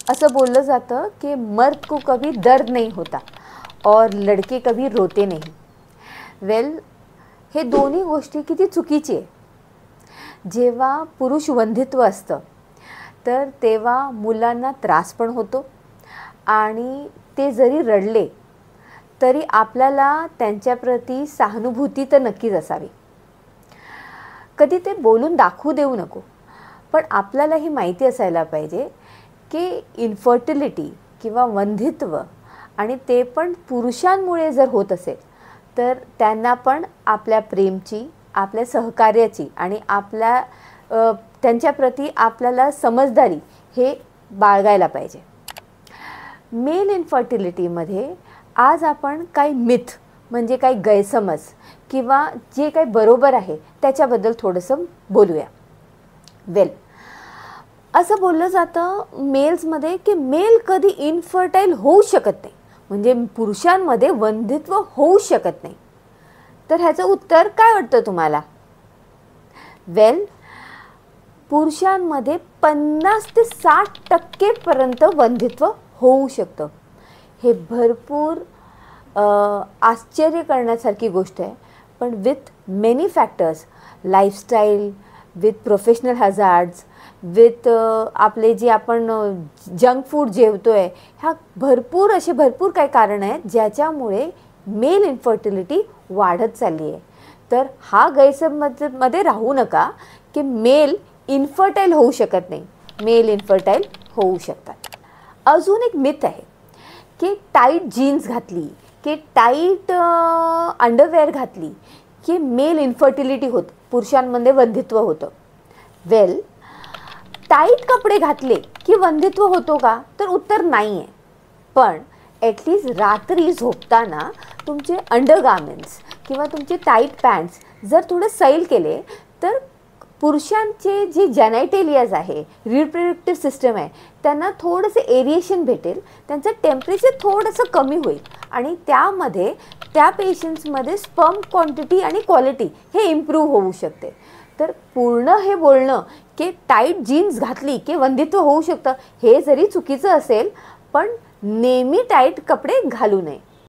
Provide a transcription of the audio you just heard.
असं बोललं जातं की मर्द को कभी दर्द नहीं होता और लड़के कभी रोते नहीं. वेल, हे दोन्ही गोष्टी किती चुकीची आहे. जेव्हा पुरुष वंधित्व असतं तर तेव्हा मुलांना त्रास पण होतो आणि ते जरी रडले तरी आपल्याला त्यांच्याप्रती सहानुभूती तर नक्कीच असावी. कधी ते बोलून दाखवू देऊ नको, पण आपल्याला ही माहिती असायला पाहिजे की इन्फर्टिलिटी किंवा वंधित्व आणि ते पण पुरुषांमुळे जर होत असेल तर त्यांना पण आपल्या प्रेमची, आपल्या सहकार्याची आणि आपल्या त्यांच्याप्रती आपल्याला समजदारी हे बाळगायला पाहिजे. मेल इन्फर्टिलिटीमध्ये आज आपण काही मिथ म्हणजे काही गैरसमज किंवा जे काही बरोबर आहे त्याच्याबद्दल थोडंसं बोलूया. वेल, असं बोललं जातं मेल्समध्ये की मेल कधी इन्फर्टाईल होऊ शकत नाही, म्हणजे पुरुषांमध्ये वंधित्व होऊ शकत नाही. तर ह्याचं उत्तर काय वाटतं तुम्हाला? वेल, पुरुषांमध्ये 50 ते 60% पर्यंत वंधित्व होऊ शकतं. हे भरपूर आश्चर्य करण्यासारखी गोष्ट आहे, पण with many factors, lifestyle, with professional hazards, with आपले जे आपण जंक फूड जेवतोय, ह्या भरपूर काही कारणं आहेत ज्याच्यामुळे मेल इन्फर्टिलिटी वाढत चालली आहे. तर हा गैरसमजमध्ये राहू नका की मेल इन्फर्टाईल होऊ शकत नाही. मेल इन्फर्टाईल होऊ शकतात. अजून एक मिथ आहे की टाईट जीन्स घातली की टाईट अंडरवेअर घातली की मेल इन्फर्टिलिटी होतं, पुरुषांमध्ये वंधित्व होतं. वेल, टाईट कपडे घातले की वंधित्व होतो का? तर उत्तर नाही आहे. पण ॲटलिस्ट रात्री झोपताना तुमचे अंडरगार्मेंट्स किंवा तुमचे टाईट पॅन्ट्स जर थोडे सैल केले तर पुरुषांचे जे जेनायटेलियाज आहे, रिप्रोडक्टिव्ह सिस्टम आहे, त्यांना थोडंसं एरिएशन भेटेल, त्यांचं टेम्परेचर थोडंसं कमी होईल आणि त्यामध्ये त्या पेशंट्समध्ये स्पर्म क्वांटिटी आणि क्वालिटी हे इम्प्रूव्ह होऊ शकते. तर पूर्ण हे बोलणं की टाईट जीन्स घातली की वंधित्व होऊ शकतं हे जरी चुकीचं असेल, पण नेहमी टाईट कपडे घालू नये.